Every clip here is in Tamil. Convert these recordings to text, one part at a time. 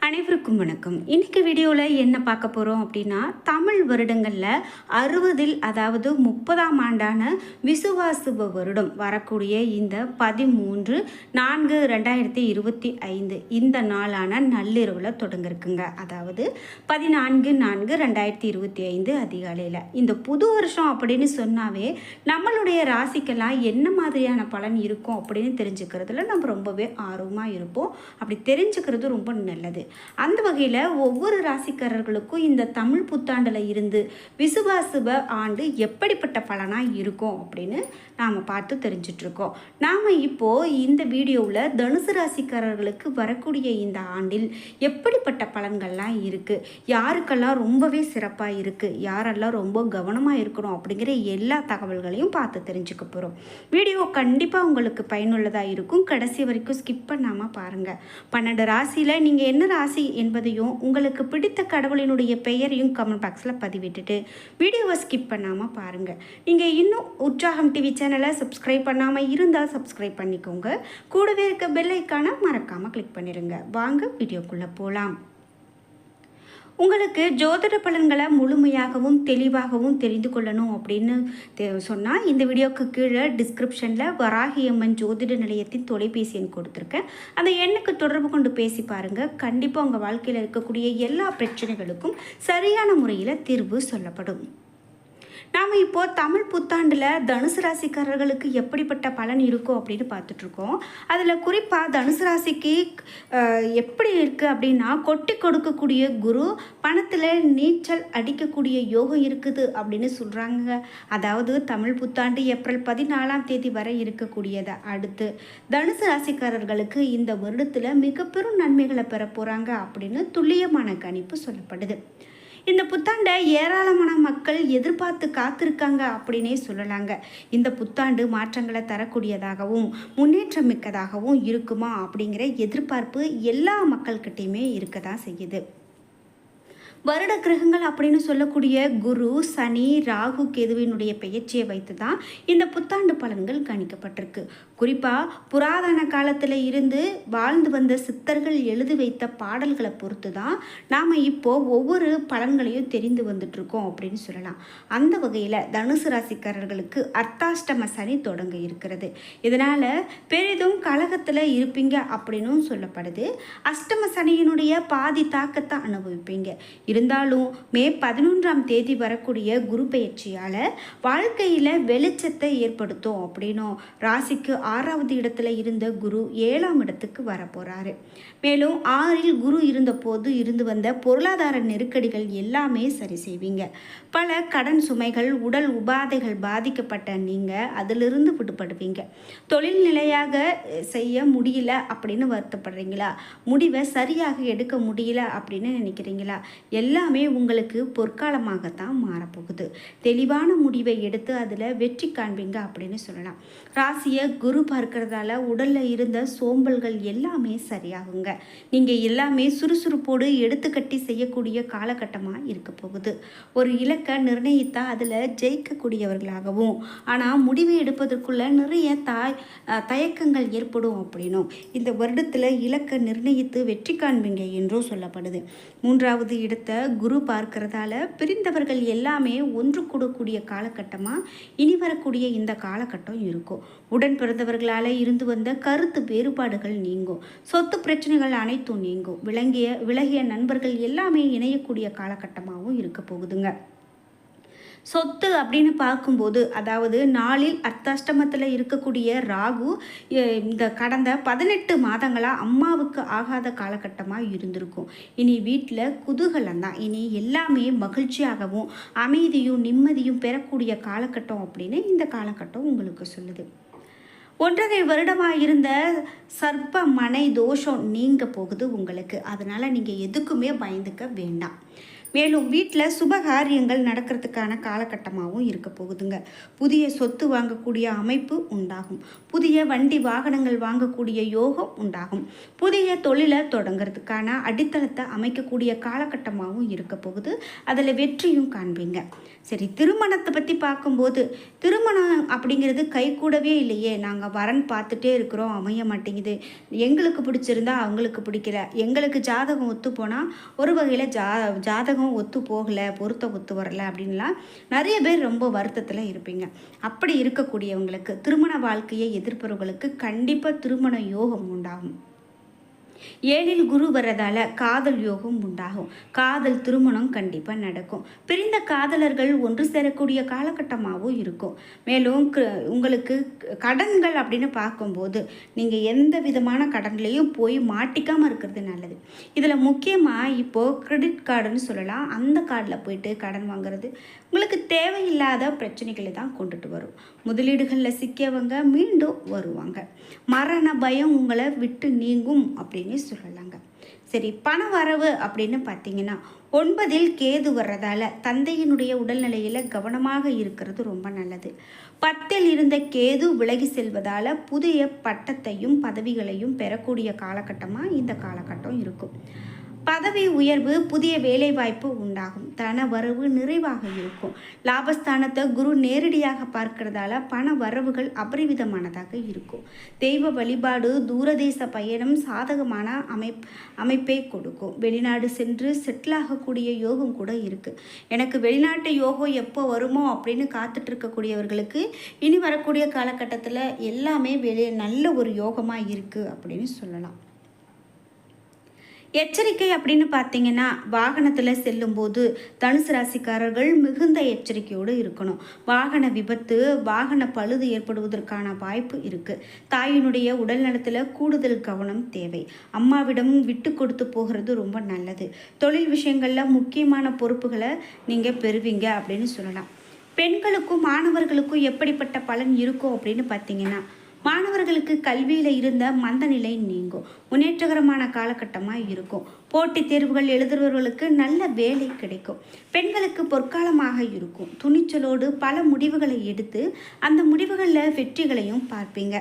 அனைவருக்கும் வணக்கம். இன்னைக்கு வீடியோவில் என்ன பார்க்க போகிறோம் அப்படின்னா, தமிழ் வருடங்களில் 60 அதாவது 30ஆம் ஆண்டான விசுவாசுப வருடம் வரக்கூடிய இந்த 13/4/2025 இந்த நாளான நள்ளிரவில் தொடங்கிருக்குங்க. அதாவது 14/4/2025 அதிகாலையில். இந்த புது வருஷம் அப்படின்னு சொன்னாவே நம்மளுடைய ராசிக்கெல்லாம் என்ன மாதிரியான பலன் இருக்கும் அப்படின்னு தெரிஞ்சுக்கிறதுல நம்ம ரொம்பவே ஆர்வமாக இருப்போம். அப்படி தெரிஞ்சுக்கிறது ரொம்ப நல்லது. அந்த வகையில் ஒவ்வொரு ராசிக்காரர்களுக்கும் இந்த தமிழ் புத்தாண்டில் இருந்து விசுவாசுப ஆண்டு எப்படிப்பட்ட பலனாக இருக்கும் அப்படின்னு நாம் பார்த்து தெரிஞ்சிட்ருக்கோம். நாம் இப்போது இந்த வீடியோவில் தனுசு ராசிக்காரர்களுக்கு வரக்கூடிய இந்த ஆண்டில் எப்படிப்பட்ட பலன்கள்லாம் இருக்குது, யாருக்கெல்லாம் ரொம்பவே சிறப்பாக இருக்குது, யாரெல்லாம் ரொம்ப கவனமாக இருக்கணும் அப்படிங்கிற எல்லா தகவல்களையும் பார்த்து தெரிஞ்சுக்க போகிறோம். வீடியோ கண்டிப்பாக உங்களுக்கு பயனுள்ளதாக இருக்கும். கடைசி வரைக்கும் ஸ்கிப் பண்ணாமல் பாருங்கள். 12 ராசியில் நீங்கள் என்ன ராசி என்பதையும் உங்களுக்கு பிடித்த கடவுளினுடைய பெயரையும் கமெண்ட் பாக்ஸில் பதிவிட்டுட்டு வீடியோவை ஸ்கிப் பண்ணாமல் பாருங்கள். நீங்கள் இன்னும் உற்சாகம் டிவி சேனலை சப்ஸ்கிரைப் பண்ணாமல் இருந்தால் சப்ஸ்கிரைப் பண்ணிக்கோங்க. கூடவே இருக்க பெல் ஐக்கானை மறக்காமல் கிளிக் பண்ணிடுங்க. வாங்க வீடியோக்குள்ளே போகலாம். உங்களுக்கு ஜோதிட பலன்களை முழுமையாகவும் தெளிவாகவும் தெரிந்து கொள்ளணும் அப்படின்னு சொன்னால் இந்த வீடியோவுக்கு கீழே டிஸ்கிரிப்ஷனில் வராகியம்மன் ஜோதிட நிலையத்தின் தொலைபேசி எண் கொடுத்துருக்கேன். அந்த எண்ணுக்கு தொடர்பு கொண்டு பேசி பாருங்கள். கண்டிப்பாக உங்கள் வாழ்க்கையில் இருக்கக்கூடிய எல்லா பிரச்சனைகளுக்கும் சரியான முறையில் தீர்வு சொல்லப்படும். நாம் இப்போது தமிழ் புத்தாண்டில் தனுசு ராசிக்காரர்களுக்கு எப்படிப்பட்ட பலன் இருக்கும் அப்படின்னு பார்த்துட்ருக்கோம். அதில் குறிப்பாக தனுசு ராசிக்கு எப்படி இருக்குது அப்படின்னா, கொட்டி கொடுக்கக்கூடிய குரு, பணத்தில் நீச்சல் அடிக்கக்கூடிய யோகம் இருக்குது அப்படின்னு சொல்கிறாங்க. அதாவது தமிழ் புத்தாண்டு ஏப்ரல் 14ஆம் தேதி வரை இருக்கக்கூடியதை அடுத்து தனுசு ராசிக்காரர்களுக்கு இந்த வருடத்தில் மிக பெரும் நன்மைகளை பெற போகிறாங்க அப்படின்னு துல்லியமான கணிப்பு சொல்லப்படுது. இந்த புத்தாண்டை ஏராளமான மக்கள் எதிர்பார்த்து காத்திருக்காங்க அப்படின்னே சொல்லலாங்க. இந்த புத்தாண்டு மாற்றங்களை தரக்கூடியதாகவும் முன்னேற்றம் மிக்கதாகவும் இருக்குமா அப்படிங்கிற எதிர்பார்ப்பு எல்லா மக்கள்கிட்டையுமே இருக்க தான் செய்யுது. வருட கிரகங்கள் அப்படின்னு சொல்லக்கூடிய குரு, சனி, ராகு, கேதுவினுடைய பெயர்ச்சியை வைத்து தான் இந்த புத்தாண்டு பலன்கள் கணிக்கப்பட்டிருக்கு. குறிப்பாக புராதன காலத்தில் இருந்து வாழ்ந்து வந்த சித்தர்கள் எழுதி வைத்த பாடல்களை பொறுத்து தான் நாம் இப்போது ஒவ்வொரு பலன்களையும் தெரிந்து வந்துட்ருக்கோம் அப்படின்னு சொல்லலாம். அந்த வகையில் தனுசு ராசிக்காரர்களுக்கு அர்த்தாஷ்டம சனி தொடங்க இருக்கிறது. இதனால் பெரிதும் கலகத்தில் இருப்பீங்க அப்படின்னும் சொல்லப்படுது. அஷ்டம சனியினுடைய பாதி தாக்கத்தை அனுபவிப்பீங்க. இருந்தாலும் மே 11ஆம் தேதி வரக்கூடிய குரு பெயர்ச்சியால் வாழ்க்கையில் வெளிச்சத்தை ஏற்படுத்தும் அப்படின்னும், ராசிக்கு 6வது இடத்துல இருந்த குரு 7ஆம் இடத்துக்கு வரப்போகிறாரு. மேலும் 6இல் குரு இருந்தபோது இருந்து வந்த பொருளாதார நெருக்கடிகள் எல்லாமே சரி செய்வீங்க. பல கடன் சுமைகள், உடல் உபாதைகள் பாதிக்கப்பட்ட நீங்கள் அதிலிருந்து விடுபடுவீங்க. தொழில் நிலையாக செய்ய முடியல அப்படின்னு வருத்தப்படுறீங்களா? முடிவை சரியாக எடுக்க முடியல அப்படின்னு நினைக்கிறீங்களா? எல்லாமே உங்களுக்கு பொற்காலமாகத்தான் மாறப்போகுது. தெளிவான முடிவை எடுத்து அதில் வெற்றி காண்பீங்க அப்படின்னு சொல்லலாம். ராசியை குரு பார்க்கறதால உடலில் இருந்த சோம்பல்கள் எல்லாமே சரியாகுங்க. நீங்கள் எல்லாமே சுறுசுறுப்போடு எடுத்துக்கட்டி செய்யக்கூடிய காலகட்டமாக இருக்க போகுது. ஒரு இலக்கை நிர்ணயித்தா அதில் ஜெயிக்கக்கூடியவர்களாகவும், ஆனால் முடிவு எடுப்பதற்குள்ள நிறைய தயக்கங்கள் ஏற்படும் அப்படின்னும், இந்த வருடத்தில் இலக்கை நிர்ணயித்து வெற்றி காண்பீங்க என்றும் சொல்லப்படுது. 3வது இடத்தை குரு பார்க்கறதால பிரிந்தவர்கள் எல்லாமே ஒன்று கூடக்கூடிய காலகட்டமாக இனி வரக்கூடிய இந்த காலகட்டம் இருக்கும். உடன் பிறந்தவர்களால் இருந்து வந்த கருத்து வேறுபாடுகள் நீங்கும். சொத்து பிரச்சனைகள் அனைத்தும் நீங்கும். விலகிய நண்பர்கள் எல்லாமே இணையக்கூடிய காலகட்டமாகவும் இருக்க போகுதுங்க. சொத்து அப்படின்னு பார்க்கும்போது, அதாவது நாளில் அர்த்தாஷ்டமத்தில் இருக்கக்கூடிய ராகு இந்த கடந்த 18 மாதங்களாக அம்மாவுக்கு ஆகாத காலகட்டமாக இருந்திருக்கும். இனி வீட்டில் குதூகலம் தான். இனி எல்லாமே மகிழ்ச்சியாகவும் அமைதியும் நிம்மதியும் பெறக்கூடிய காலகட்டம் அப்படின்னு இந்த காலகட்டம் உங்களுக்கு சொல்லுது. 1.5 வருடமாக இருந்த சர்ப்ப மனை தோஷம் நீங்க போகுது உங்களுக்கு. அதனால் நீங்கள் எதுக்குமே பயந்துக்க வேண்டாம். மேலும் வீட்டில் சுபகாரியங்கள் நடக்கிறதுக்கான காலகட்டமாகவும் இருக்க போகுதுங்க. புதிய சொத்து வாங்கக்கூடிய அமைப்பு உண்டாகும். புதிய வண்டி வாகனங்கள் வாங்கக்கூடிய யோகம் உண்டாகும். புதிய தொழிலை தொடங்கிறதுக்கான அடித்தளத்தை அமைக்கக்கூடிய காலகட்டமாகவும் இருக்க போகுது. அதில் வெற்றியும் காண்பீங்க. சரி, திருமணத்தை பற்றி பார்க்கும்போது திருமணம் அப்படிங்கிறது கை கூடவே இல்லையே, நாங்கள் வரன் பார்த்துட்டே இருக்கிறோம், அமைய மாட்டேங்குது, எங்களுக்கு பிடிச்சிருந்தா அவங்களுக்கு பிடிக்கல, எங்களுக்கு ஜாதகம் ஒத்து போனால் ஒரு வகையில் ஜாதகம் ஒத்து போகலை, பொருத்தம் ஒத்து வரலை அப்படின்லாம் நிறைய பேர் ரொம்ப வருத்தத்தில் இருப்பீங்க. அப்படி இருக்கக்கூடியவங்களுக்கு, திருமண வாழ்க்கையை எதிர்ப்பவர்களுக்கு கண்டிப்பாக திருமண யோகம் உண்டாகும். 7ல் குரு வரதால காதல் யோகம் உண்டாகும். காதல் திருமணம் கண்டிப்பாக நடக்கும். பிரிந்த காதலர்கள் ஒன்று சேரக்கூடிய காலகட்டமாகவும் இருக்கும். மேலும் உங்களுக்கு கடன்கள் அப்படின்னு பார்க்கும்போது நீங்கள் எந்த விதமான கடன்லையும் போய் மாட்டிக்காமல் இருக்கிறது நல்லது. இதில் முக்கியமாக இப்போது கிரெடிட் கார்டுன்னு சொல்லலாம். அந்த கார்டில் போயிட்டு கடன் வாங்குறது உங்களுக்கு தேவையில்லாத பிரச்சனைகளை தான் கொண்டுட்டு வரும். முதலீடுகளில் சிக்கியவங்க மீண்டும் வருவாங்க. மரண பயம் உங்களை விட்டு நீங்கும் அப்படின்னு சொல்லலாங்க. சரி, பண வரவு அப்படின்னு பார்த்தீங்கன்னா 9ல் கேது வர்றதால தந்தையினுடைய உடல்நிலையில் கவனமாக இருக்கிறது ரொம்ப நல்லது. 10ல் இருந்த கேது விலகி செல்வதால் புதிய பட்டத்தையும் பதவிகளையும் பெறக்கூடிய காலகட்டமாக இந்த காலகட்டம் இருக்கும். பதவி உயர்வு, புதிய வேலைவாய்ப்பு உண்டாகும். தன வரவு நிறைவாக இருக்கும். லாபஸ்தானத்தை குரு நேரடியாக பார்க்கறதால பண வரவுகள் அபரிவிதமானதாக இருக்கும். தெய்வ வழிபாடு, தூரதேச பயணம் சாதகமான அமைப்பை கொடுக்கும். வெளிநாடு சென்று செட்டில் ஆகக்கூடிய யோகம் கூட இருக்குது. எனக்கு வெளிநாட்டு யோகம் எப்போ வருமோ அப்படின்னு காத்துட்டு இருக்கக்கூடியவர்களுக்கு இனி வரக்கூடிய காலகட்டத்தில் எல்லாமே நல்ல ஒரு யோகமாக இருக்குது அப்படின்னு சொல்லலாம். எச்சரிக்கை அப்படின்னு பார்த்தீங்கன்னா, வாகனத்தில் செல்லும்போது தனுசு ராசிக்காரர்கள் மிகுந்த எச்சரிக்கையோடு இருக்கணும். வாகன விபத்து, வாகன பழுது ஏற்படுவதற்கான வாய்ப்பு இருக்குது. தாயினுடைய உடல் நலத்தில் கூடுதல் கவனம் தேவை. அம்மாவிடம் விட்டு கொடுத்து போகிறது ரொம்ப நல்லது. தொழில் விஷயங்களில் முக்கியமான பொறுப்புகளை நீங்கள் பெறுவீங்க அப்படின்னு சொல்லலாம். பெண்களுக்கும் மாணவர்களுக்கும் எப்படிப்பட்ட பலன் இருக்கும் அப்படின்னு பார்த்தீங்கன்னா, மாணவர்களுக்கு கல்வியில் இருந்த மந்த நிலை நீங்கும். முன்னேற்றகரமான காலகட்டமாக இருக்கும். போட்டித் தேர்வுகள் எழுதுபவர்களுக்கு நல்ல வேலை கிடைக்கும். பெண்களுக்கு பொற்காலமாக இருக்கும். துணிச்சலோடு பல முடிவுகளை எடுத்து அந்த முடிவுகளில் வெற்றிகளையும் பார்ப்பீங்க.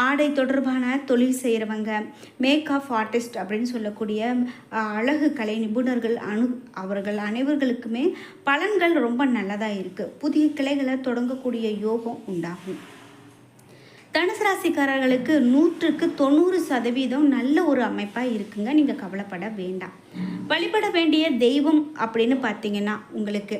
ஆடை தொடர்பான தொழில் செய்கிறவங்க, மேக்கப் ஆர்டிஸ்ட் அப்படின்னு சொல்லக்கூடிய அழகு கலை நிபுணர்கள் அவர்கள் அனைவர்களுக்குமே பலன்கள் ரொம்ப நல்லதாக இருக்குது. புதிய கிளைகளை தொடங்கக்கூடிய யோகம் உண்டாகும். தனுசு ராசிக்காரர்களுக்கு 100க்கு 90% நல்ல ஒரு அமைப்பாக இருக்குங்க. நீங்கள் கவலைப்பட வேண்டாம். வழிபட வேண்டிய தெய்வம் அப்படின்னு பார்த்தீங்கன்னா, உங்களுக்கு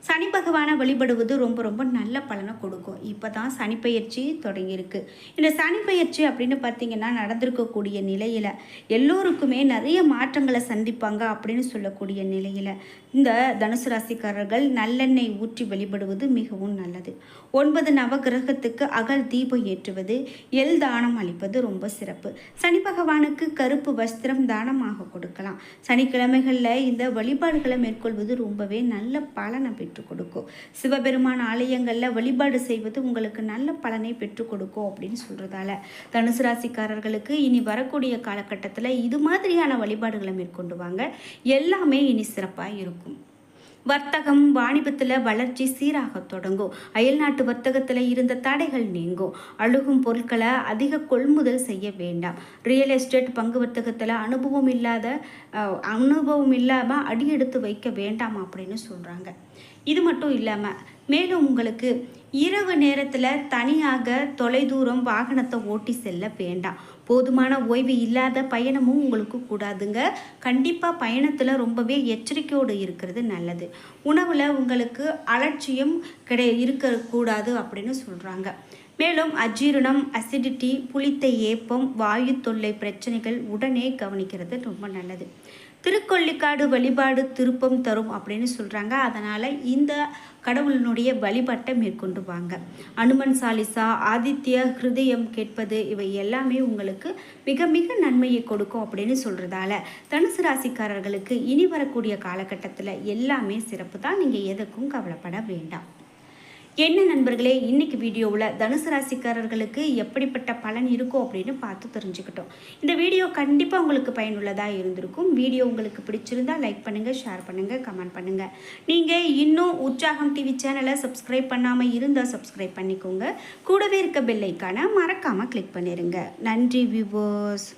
சனி பகவானை வழிபடுவது ரொம்ப ரொம்ப நல்ல பலனை கொடுக்கும். இப்போ தான் சனிப்பெயர்ச்சி தொடங்கியிருக்கு. இந்த சனிப்பெயர்ச்சி அப்படின்னு பார்த்தீங்கன்னா, நடந்திருக்கக்கூடிய நிலையில் எல்லோருக்குமே நிறைய மாற்றங்களை சந்திப்பாங்க அப்படின்னு சொல்லக்கூடிய நிலையில் இந்த தனுசு ராசிக்காரர்கள் நல்லெண்ணெய் ஊற்றி வழிபடுவது மிகவும் நல்லது. 9 நவகிரகத்துக்கு அகல் தீபம் ஏற்றுவது, எல் தானம் அளிப்பது ரொம்ப சிறப்பு. சனி பகவானுக்கு கருப்பு வஸ்திரம் தானமாக கொடுக்கலாம். சனிக்கிழமைகளில் இந்த வழிபாடுகளை மேற்கொள்வது ரொம்பவே நல்ல பலனை பெற்றுக் கொடுக்கும். சிவபெருமான் ஆலயங்களில் வழிபாடு செய்வது உங்களுக்கு நல்ல பலனை பெற்றுக் கொடுக்கும் அப்படின்னு சொல்றதால தனுசு ராசிக்காரர்களுக்கு இனி வரக்கூடிய காலகட்டத்தில் இது மாதிரியான வழிபாடுகளை மேற்கொண்டு வாங்க. எல்லாமே இனி சிறப்பாக இருக்கும். வர்த்தகம், வாணிபத்தில் வளர்ச்சி சீராக தொடங்கும். அயல்நாட்டு வர்த்தகத்தில் இருந்த தடைகள் நீங்கும். அழுகும் பொருட்களை அதிக கொள்முதல் செய்ய வேண்டாம். ரியல் எஸ்டேட், பங்கு வர்த்தகத்தில் அனுபவம் இல்லாமல் அடியெடுத்து வைக்க வேண்டாம் அப்படின்னு சொல்கிறாங்க. இது மட்டும் இல்லாமல் மேலும் உங்களுக்கு இரவு நேரத்தில் தனியாக தொலைதூரம் வாகனத்தை ஓட்டி செல்ல வேண்டாம். போதுமான ஓய்வு இல்லாத பயணமும் உங்களுக்கு கூடாதுங்க. கண்டிப்பாக பயணத்தில் ரொம்பவே எச்சரிக்கையோடு இருக்கிறது நல்லது. உணவில் உங்களுக்கு அலட்சியம் இருக்கக்கூடாது அப்படின்னு சொல்கிறாங்க. மேலும் அஜீரணம், அசிடிட்டி, புளித்த ஏப்பம், வாயு தொல்லை பிரச்சனைகள் உடனே கவனிக்கிறது ரொம்ப நல்லது. திருக்கொள்ளிக்காடு வழிபாடு திருப்பம் தரும் அப்படின்னு சொல்கிறாங்க. அதனால் இந்த கடவுளினுடைய வழிபாட்டை மேற்கொண்டு வாங்க. அனுமன் சாலிசா, ஆதித்ய ஹிருதயம் கேட்பது, இவை எல்லாமே உங்களுக்கு மிக மிக நன்மையை கொடுக்கும் அப்படின்னு சொல்கிறதால தனுசு ராசிக்காரர்களுக்கு இனி வரக்கூடிய காலகட்டத்தில் எல்லாமே சிறப்பு தான். நீங்கள் எதுக்கும் கவலைப்பட வேண்டாம். என்ன நண்பர்களே, இன்னைக்கு வீடியோவில் தனுசு ராசிக்காரர்களுக்கு எப்படிப்பட்ட பலன் இருக்கும் அப்படின்னு பார்த்து தெரிஞ்சுக்கிட்டோம். இந்த வீடியோ கண்டிப்பாக உங்களுக்கு பயனுள்ளதாக இருந்திருக்கும். வீடியோ உங்களுக்கு பிடிச்சிருந்தா லைக் பண்ணுங்கள், ஷேர் பண்ணுங்கள், கமெண்ட் பண்ணுங்கள். நீங்கள் இன்னும் உற்சாகம் டிவி சேனலை சப்ஸ்கிரைப் பண்ணாமல் இருந்தால் சப்ஸ்கிரைப் பண்ணிக்கோங்க. கூடவே இருக்க பெல் ஐக்கானை மறக்காமல் கிளிக் பண்ணிடுங்க. நன்றி வியூவர்ஸ்.